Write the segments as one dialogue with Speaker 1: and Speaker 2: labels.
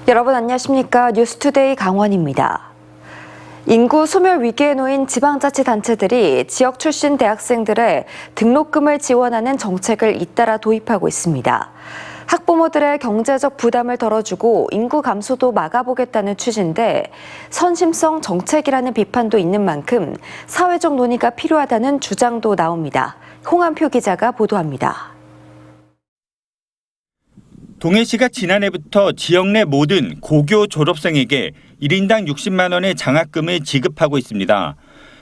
Speaker 1: 여러분 안녕하십니까? 뉴스투데이 강원입니다. 인구 소멸 위기에 놓인 지방자치단체들이 지역 출신 대학생들의 등록금을 지원하는 정책을 잇따라 도입하고 있습니다. 학부모들의 경제적 부담을 덜어주고 인구 감소도 막아보겠다는 취지인데 선심성 정책이라는 비판도 있는 만큼 사회적 논의가 필요하다는 주장도 나옵니다. 홍한표 기자가 보도합니다.
Speaker 2: 동해시가 지난해부터 지역 내 모든 고교 졸업생에게 1인당 60만 원의 장학금을 지급하고 있습니다.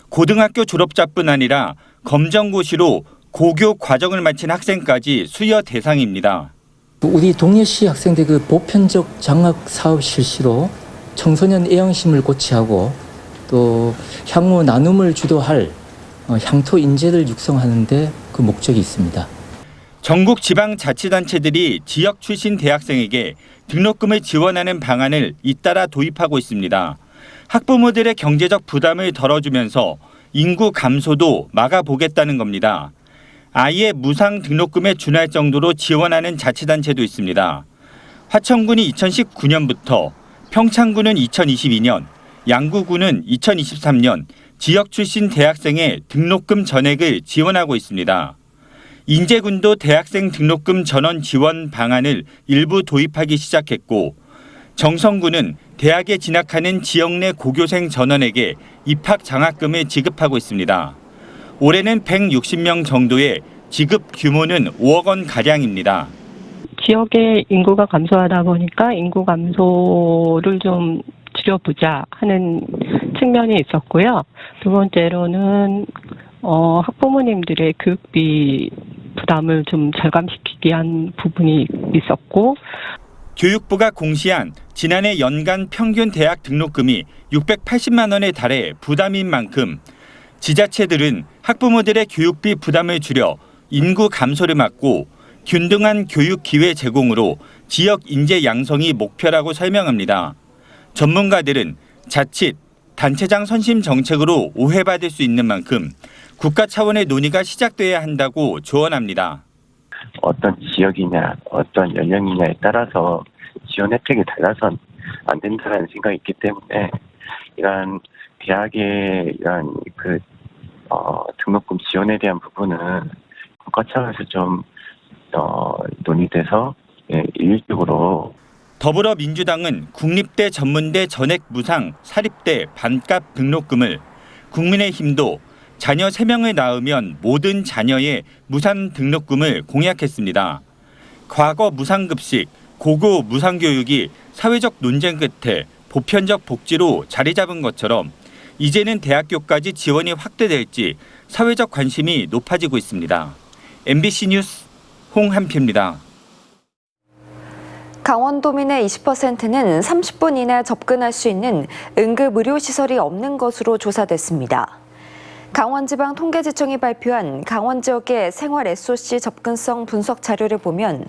Speaker 2: 고등학교 졸업자뿐 아니라 검정고시로 고교 과정을 마친 학생까지 수여 대상입니다.
Speaker 3: 우리 동해시 학생들 보편적 장학 사업 실시로 청소년 애양심을 고취하고 또 향후 나눔을 주도할 향토 인재를 육성하는 데 그 목적이 있습니다.
Speaker 2: 전국 지방자치단체들이 지역 출신 대학생에게 등록금을 지원하는 방안을 잇따라 도입하고 있습니다. 학부모들의 경제적 부담을 덜어주면서 인구 감소도 막아보겠다는 겁니다. 아이의 무상 등록금에 준할 정도로 지원하는 자치단체도 있습니다. 화천군이 2019년부터, 평창군은 2022년, 양구군은 2023년 지역 출신 대학생의 등록금 전액을 지원하고 있습니다. 인제군도 대학생 등록금 전원 지원 방안을 일부 도입하기 시작했고, 정성군은 대학에 진학하는 지역 내 고교생 전원에게 입학 장학금을 지급하고 있습니다. 올해는 160명 정도의 지급 규모는 5억 원 가량입니다.
Speaker 4: 지역의 인구가 감소하다 보니까 인구 감소를 좀 줄여보자 하는 측면이 있었고요. 두 번째로는 학부모님들의 교육비 부담을 좀 절감시키기 위한 부분이 있었고,
Speaker 2: 교육부가 공시한 지난해 연간 평균 대학 등록금이 680만 원에 달해 부담인 만큼 지자체들은 학부모들의 교육비 부담을 줄여 인구 감소를 막고 균등한 교육 기회 제공으로 지역 인재 양성이 목표라고 설명합니다. 전문가들은 자칫 단체장 선심 정책으로 오해받을 수 있는 만큼 국가 차원의 논의가 시작돼야 한다고 조언합니다.
Speaker 5: 어떤 지역이냐, 어떤 연령이냐에 따라서 지원 혜택이 달라서 안 된다는 생각이 있기 때문에 이러한 대학의 이러한 등록금 지원에 대한 부분은 국가 차원에서 좀 논의돼서 일률적으로.
Speaker 2: 더불어민주당은 국립대 전문대 전액 무상 사립대 반값 등록금을, 국민의힘도 자녀 3명을 낳으면 모든 자녀의 무상 등록금을 공약했습니다. 과거 무상급식, 고교 무상교육이 사회적 논쟁 끝에 보편적 복지로 자리 잡은 것처럼 이제는 대학교까지 지원이 확대될지 사회적 관심이 높아지고 있습니다. MBC 뉴스 홍한표입니다.
Speaker 1: 강원도민의 20%는 30분 이내 접근할 수 있는 응급의료시설이 없는 것으로 조사됐습니다. 강원지방통계지청이 발표한 강원 지역의 생활 SOC 접근성 분석 자료를 보면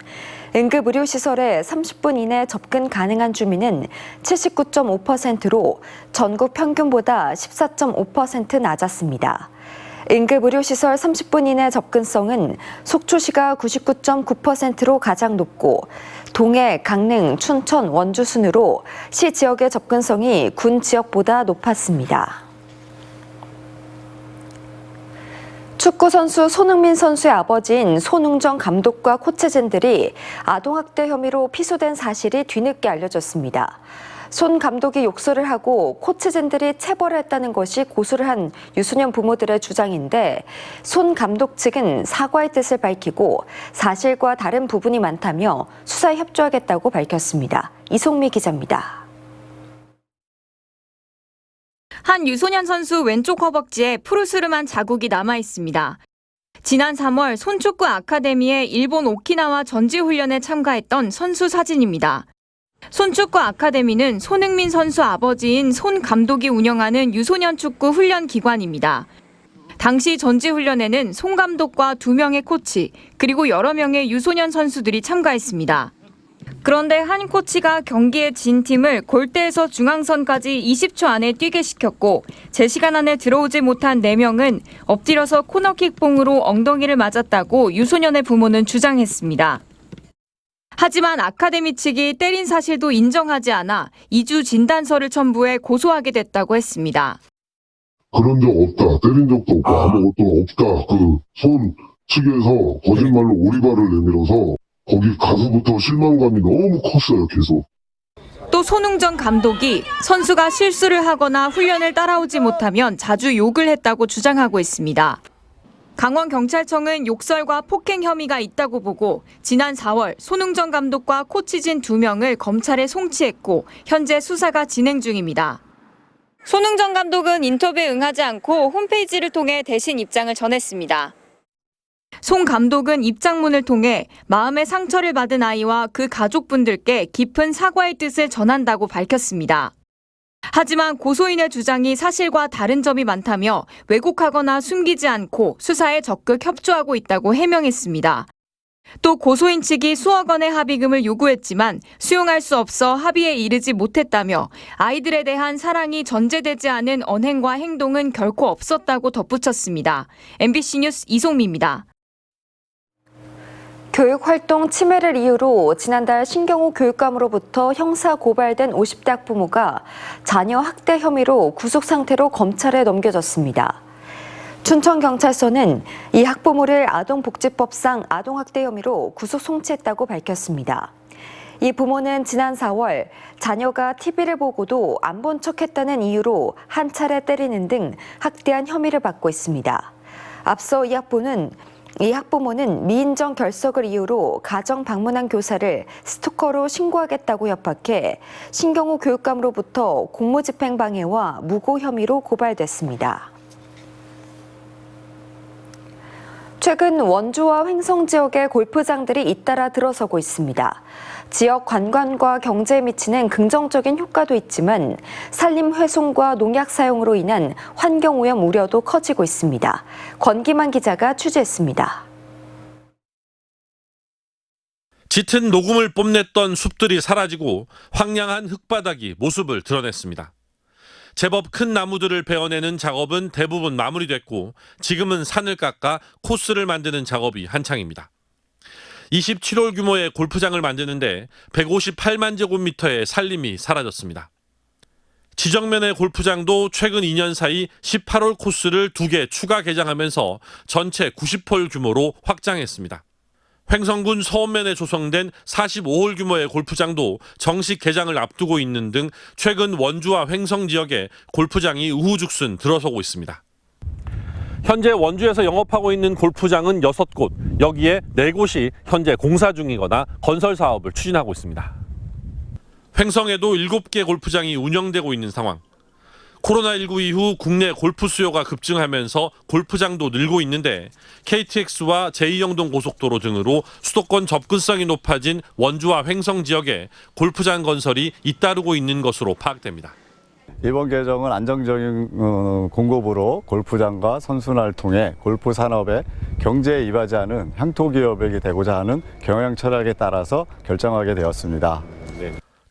Speaker 1: 응급의료시설에 30분 이내 접근 가능한 주민은 79.5%로 전국 평균보다 14.5% 낮았습니다. 응급의료시설 30분 이내 접근성은 속초시가 99.9%로 가장 높고 동해, 강릉, 춘천, 원주 순으로 시 지역의 접근성이 군 지역보다 높았습니다. 축구선수 손흥민 선수의 아버지인 손웅정 감독과 코치진들이 아동학대 혐의로 피소된 사실이 뒤늦게 알려졌습니다. 손 감독이 욕설을 하고 코치진들이 체벌을 했다는 것이 고소를 한 유소년 부모들의 주장인데 손 감독 측은 사과의 뜻을 밝히고 사실과 다른 부분이 많다며 수사에 협조하겠다고 밝혔습니다. 이송미 기자입니다.
Speaker 6: 한 유소년 선수 왼쪽 허벅지에 푸르스름한 자국이 남아 있습니다. 지난 3월 손축구 아카데미의 일본 오키나와 전지훈련에 참가했던 선수 사진입니다. 손축구 아카데미는 손흥민 선수 아버지인 손 감독이 운영하는 유소년 축구 훈련 기관입니다. 당시 전지훈련에는 손 감독과 2명의 코치, 그리고 여러 명의 유소년 선수들이 참가했습니다. 그런데 한 코치가 경기에 진 팀을 골대에서 중앙선까지 20초 안에 뛰게 시켰고 제시간 안에 들어오지 못한 4명은 엎드려서 코너킥 봉으로 엉덩이를 맞았다고 유소년의 부모는 주장했습니다. 하지만 아카데미 측이 때린 사실도 인정하지 않아 2주 진단서를 첨부해 고소하게 됐다고 했습니다.
Speaker 7: 그런 적 없다. 때린 적도 없고 아무것도 없다. 그 손 측에서 거짓말로 오리발을 내밀어서 거기 가서부터 실망감이 너무 컸어요. 계속.
Speaker 6: 또 손흥정 감독이 선수가 실수를 하거나 훈련을 따라오지 못하면 자주 욕을 했다고 주장하고 있습니다. 강원경찰청은 욕설과 폭행 혐의가 있다고 보고 지난 4월 손흥정 감독과 코치진 2명을 검찰에 송치했고 현재 수사가 진행 중입니다. 손흥정 감독은 인터뷰에 응하지 않고 홈페이지를 통해 대신 입장을 전했습니다. 송 감독은 입장문을 통해 마음의 상처를 받은 아이와 그 가족분들께 깊은 사과의 뜻을 전한다고 밝혔습니다. 하지만 고소인의 주장이 사실과 다른 점이 많다며 왜곡하거나 숨기지 않고 수사에 적극 협조하고 있다고 해명했습니다. 또 고소인 측이 수억 원의 합의금을 요구했지만 수용할 수 없어 합의에 이르지 못했다며 아이들에 대한 사랑이 전제되지 않은 언행과 행동은 결코 없었다고 덧붙였습니다. MBC 뉴스 이송미입니다.
Speaker 1: 교육활동 침해를 이유로 지난달 신경호 교육감으로부터 형사 고발된 50대 학부모가 자녀 학대 혐의로 구속 상태로 검찰에 넘겨졌습니다. 춘천경찰서는 이 학부모를 아동복지법상 아동학대 혐의로 구속 송치했다고 밝혔습니다. 이 부모는 지난 4월 자녀가 TV를 보고도 안 본 척했다는 이유로 한 차례 때리는 등 학대한 혐의를 받고 있습니다. 앞서 이 학부모는 미인정 결석을 이유로 가정 방문한 교사를 스토커로 신고하겠다고 협박해 신경호 교육감으로부터 공무집행방해와 무고 혐의로 고발됐습니다. 최근 원주와 횡성 지역의 골프장들이 잇따라 들어서고 있습니다. 지역 관광과 경제에 미치는 긍정적인 효과도 있지만 산림 훼손과 농약 사용으로 인한 환경오염 우려도 커지고 있습니다. 권기만 기자가 취재했습니다.
Speaker 8: 짙은 녹음을 뽐냈던 숲들이 사라지고 황량한 흙바닥이 모습을 드러냈습니다. 제법 큰 나무들을 베어내는 작업은 대부분 마무리됐고 지금은 산을 깎아 코스를 만드는 작업이 한창입니다. 27홀 규모의 골프장을 만드는데 158만 제곱미터의 산림이 사라졌습니다. 지정면의 골프장도 최근 2년 사이 18홀 코스를 2개 추가 개장하면서 전체 90홀 규모로 확장했습니다. 횡성군 서원면에 조성된 45홀 규모의 골프장도 정식 개장을 앞두고 있는 등 최근 원주와 횡성 지역에 골프장이 우후죽순 들어서고 있습니다. 현재 원주에서 영업하고 있는 골프장은 6곳, 여기에 4곳이 현재 공사 중이거나 건설 사업을 추진하고 있습니다. 횡성에도 7개 골프장이 운영되고 있는 상황. 코로나19 이후 국내 골프 수요가 급증하면서 골프장도 늘고 있는데 KTX와 제2영동 고속도로 등으로 수도권 접근성이 높아진 원주와 횡성 지역에 골프장 건설이 잇따르고 있는 것으로 파악됩니다.
Speaker 9: 이번 개정은 안정적인 공급으로 골프장과 선순환을 통해 골프 산업의 경제에 이바지 하는 향토 기업이 되고자 하는 경영 철학에 따라서 결정하게 되었습니다.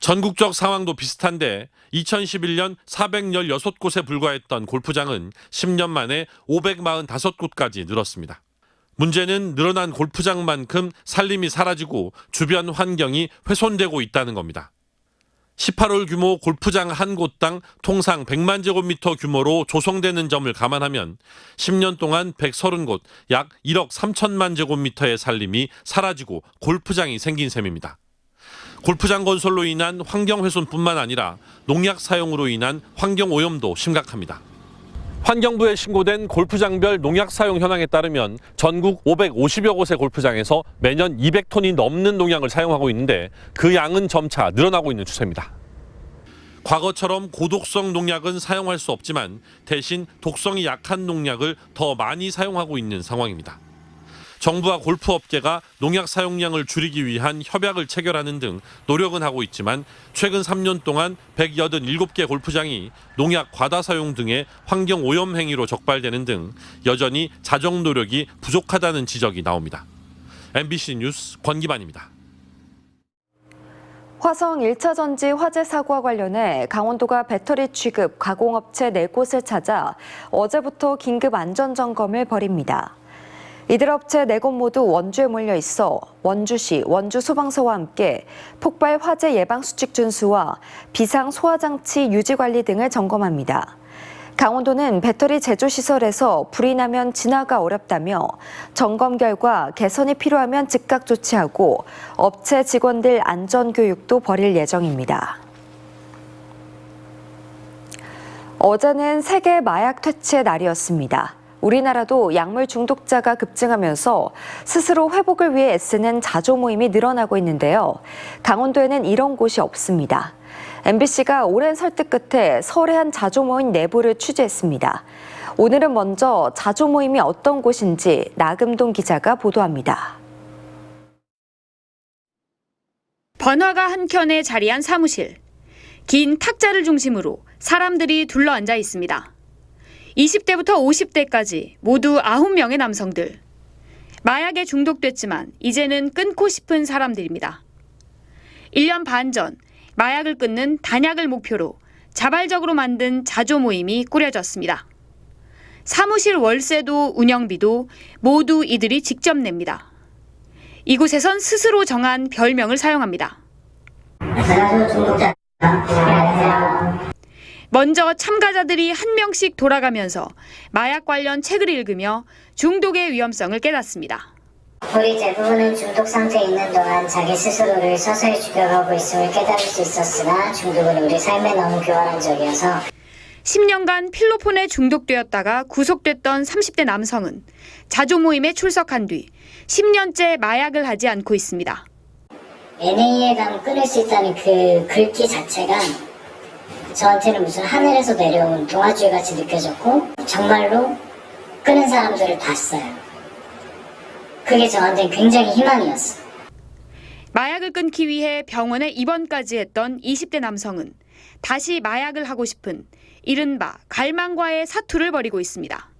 Speaker 8: 전국적 상황도 비슷한데 2011년 416곳에 불과했던 골프장은 10년 만에 545곳까지 늘었습니다. 문제는 늘어난 골프장만큼 산림이 사라지고 주변 환경이 훼손되고 있다는 겁니다. 18홀 규모 골프장 한 곳당 통상 100만 제곱미터 규모로 조성되는 점을 감안하면 10년 동안 130곳, 약 1억 3천만 제곱미터의 산림이 사라지고 골프장이 생긴 셈입니다. 골프장 건설로 인한 환경 훼손뿐만 아니라 농약 사용으로 인한 환경 오염도 심각합니다. 환경부에 신고된 골프장별 농약 사용 현황에 따르면 전국 550여 곳의 골프장에서 매년 200톤이 넘는 농약을 사용하고 있는데 그 양은 점차 늘어나고 있는 추세입니다. 과거처럼 고독성 농약은 사용할 수 없지만 대신 독성이 약한 농약을 더 많이 사용하고 있는 상황입니다. 정부와 골프업계가 농약 사용량을 줄이기 위한 협약을 체결하는 등 노력은 하고 있지만 최근 3년 동안 187개 골프장이 농약 과다 사용 등의 환경 오염 행위로 적발되는 등 여전히 자정 노력이 부족하다는 지적이 나옵니다. MBC 뉴스 권기만입니다.
Speaker 1: 화성 1차 전지 화재 사고와 관련해 강원도가 배터리 취급, 가공업체 4곳을 찾아 어제부터 긴급 안전점검을 벌입니다. 이들 업체 4곳 모두 원주에 몰려 있어 원주시, 원주소방서와 함께 폭발 화재 예방 수칙 준수와 비상 소화장치 유지 관리 등을 점검합니다. 강원도는 배터리 제조시설에서 불이 나면 진화가 어렵다며 점검 결과 개선이 필요하면 즉각 조치하고 업체 직원들 안전교육도 벌일 예정입니다. 어제는 세계 마약 퇴치의 날이었습니다. 우리나라도 약물 중독자가 급증하면서 스스로 회복을 위해 애쓰는 자조 모임이 늘어나고 있는데요. 강원도에는 이런 곳이 없습니다. MBC가 오랜 설득 끝에 서울의 한 자조 모임 내부를 취재했습니다. 오늘은 먼저 자조 모임이 어떤 곳인지 나금동 기자가 보도합니다.
Speaker 10: 번화가 한켠에 자리한 사무실. 긴 탁자를 중심으로 사람들이 둘러앉아 있습니다. 20대부터 50대까지 모두 9명의 남성들. 마약에 중독됐지만 이제는 끊고 싶은 사람들입니다. 1년 반 전 마약을 끊는 단약을 목표로 자발적으로 만든 자조 모임이 꾸려졌습니다. 사무실 월세도 운영비도 모두 이들이 직접 냅니다. 이곳에선 스스로 정한 별명을 사용합니다. 먼저 참가자들이 한 명씩 돌아가면서 마약 관련 책을 읽으며 중독의 위험성을 깨닫습니다.
Speaker 11: 우리 대부분은 중독 상태에 있는 동안 자기 스스로를 서서히 죽여가고 있음을 깨달을 수 있었으나 중독은 우리 삶에 너무 교활한적이어서
Speaker 10: 10년간 필로폰에 중독되었다가 구속됐던 30대 남성은 자조 모임에 출석한 뒤 10년째 마약을 하지 않고 있습니다.
Speaker 11: NA에 가면 끊을 수 있다는 그 글귀 자체가 저한테는 무슨 하늘에서 내려온 동화줄 같이 느껴졌고 정말로 끊은 사람들을 봤어요. 그게 저한테는 굉장히 희망이었어요.
Speaker 10: 마약을 끊기 위해 병원에 입원까지 했던 20대 남성은 다시 마약을 하고 싶은 이른바 갈망과의 사투를 벌이고 있습니다.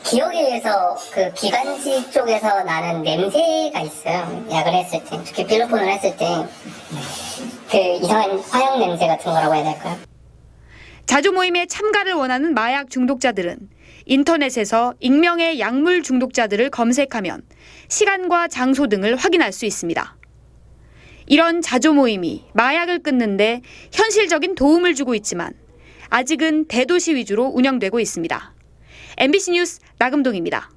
Speaker 11: 기억에 의해서 그 기관지 쪽에서 나는 냄새가 있어요. 약을 했을 때, 특히 필로폰을 했을 때 그 이상한 화약 냄새 같은 거라고 해야 될까요?
Speaker 10: 자조 모임에 참가를 원하는 마약 중독자들은 인터넷에서 익명의 약물 중독자들을 검색하면 시간과 장소 등을 확인할 수 있습니다. 이런 자조 모임이 마약을 끊는데 현실적인 도움을 주고 있지만 아직은 대도시 위주로 운영되고 있습니다. MBC 뉴스 나금동입니다.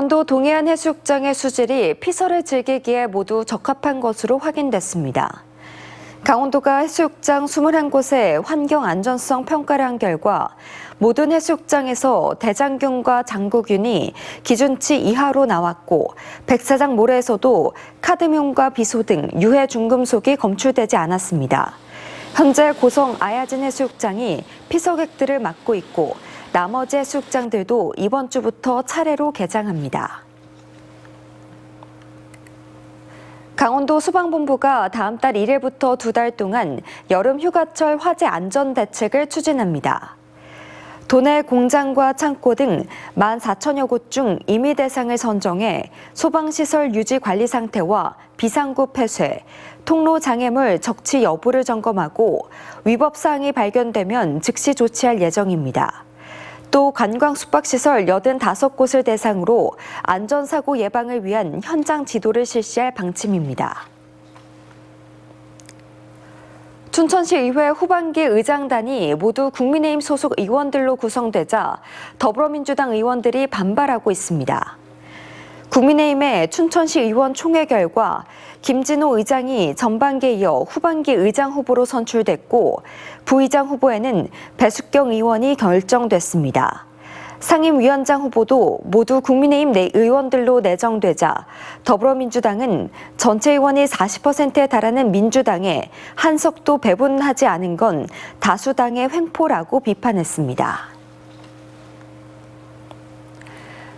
Speaker 1: 강원도 동해안 해수욕장의 수질이 피서를 즐기기에 모두 적합한 것으로 확인됐습니다. 강원도가 해수욕장 21곳에 환경 안전성 평가를 한 결과 모든 해수욕장에서 대장균과 장구균이 기준치 이하로 나왔고 백사장 모래에서도 카드뮴과 비소 등 유해 중금속이 검출되지 않았습니다. 현재 고성 아야진 해수욕장이 피서객들을 맡고 있고 나머지 해수욕장들도 이번 주부터 차례로 개장합니다. 강원도 소방본부가 다음 달 1일부터 2달 동안 여름 휴가철 화재 안전 대책을 추진합니다. 도내 공장과 창고 등 14,000여 곳 중 임의 대상을 선정해 소방시설 유지 관리 상태와 비상구 폐쇄, 통로 장애물 적치 여부를 점검하고 위법 사항이 발견되면 즉시 조치할 예정입니다. 또 관광 숙박시설 85곳을 대상으로 안전사고 예방을 위한 현장 지도를 실시할 방침입니다. 춘천시 의회 후반기 의장단이 모두 국민의힘 소속 의원들로 구성되자 더불어민주당 의원들이 반발하고 있습니다. 국민의힘의 춘천시 의원 총회 결과 김진호 의장이 전반기에 이어 후반기 의장 후보로 선출됐고 부의장 후보에는 배숙경 의원이 결정됐습니다. 상임위원장 후보도 모두 국민의힘 내 의원들로 내정되자 더불어민주당은 전체 의원이 40%에 달하는 민주당에 한석도 배분하지 않은 건 다수당의 횡포라고 비판했습니다.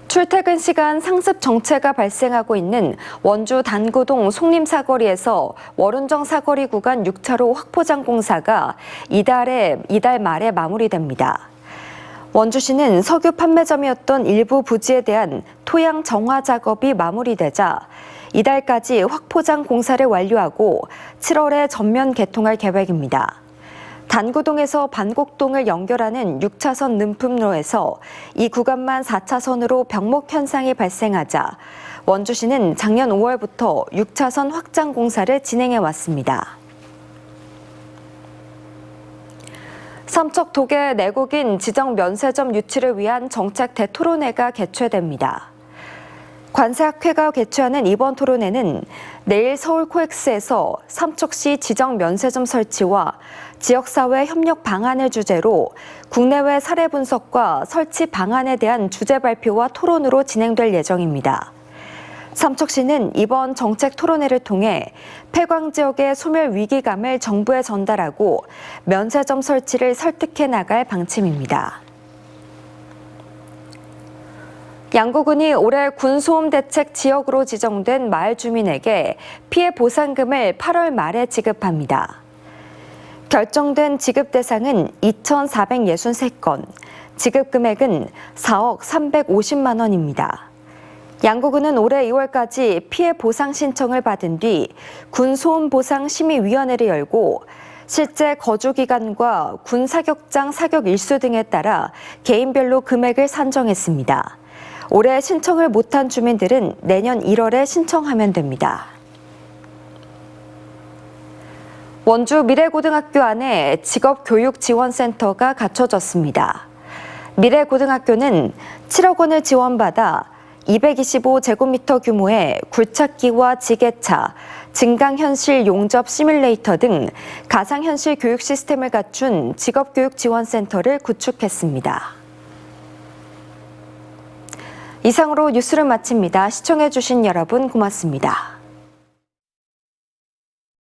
Speaker 1: 출퇴근 시간 상습 정체가 발생하고 있는 원주 단구동 송림사거리에서 월운정 사거리 구간 6차로 확포장 공사가 이달 말에 마무리됩니다. 원주시는 석유 판매점이었던 일부 부지에 대한 토양 정화 작업이 마무리되자 이달까지 확포장 공사를 완료하고 7월에 전면 개통할 계획입니다. 단구동에서 반곡동을 연결하는 6차선 능품로에서 이 구간만 4차선으로 병목 현상이 발생하자 원주시는 작년 5월부터 6차선 확장 공사를 진행해 왔습니다. 삼척독의 내국인 지정 면세점 유치를 위한 정책 대토론회가 개최됩니다. 관세학회가 개최하는 이번 토론회는 내일 서울 코엑스에서 삼척시 지정 면세점 설치와 지역사회 협력 방안을 주제로 국내외 사례 분석과 설치 방안에 대한 주제 발표와 토론으로 진행될 예정입니다. 삼척시는 이번 정책 토론회를 통해 폐광 지역의 소멸 위기감을 정부에 전달하고 면세점 설치를 설득해 나갈 방침입니다. 양구군이 올해 군소음 대책 지역으로 지정된 마을 주민에게 피해 보상금을 8월 말에 지급합니다. 결정된 지급 대상은 2,463건, 지급 금액은 4억 350만 원입니다. 양구군은 올해 2월까지 피해 보상 신청을 받은 뒤 군소음보상심의위원회를 열고 실제 거주 기간과 군 사격장 사격 일수 등에 따라 개인별로 금액을 산정했습니다. 올해 신청을 못한 주민들은 내년 1월에 신청하면 됩니다. 원주 미래고등학교 안에 직업교육지원센터가 갖춰졌습니다. 미래고등학교는 7억 원을 지원받아 225제곱미터 규모의 굴착기와 지게차, 증강현실 용접 시뮬레이터 등 가상현실 교육 시스템을 갖춘 직업교육지원센터를 구축했습니다. 이상으로 뉴스를 마칩니다. 시청해주신 여러분 고맙습니다.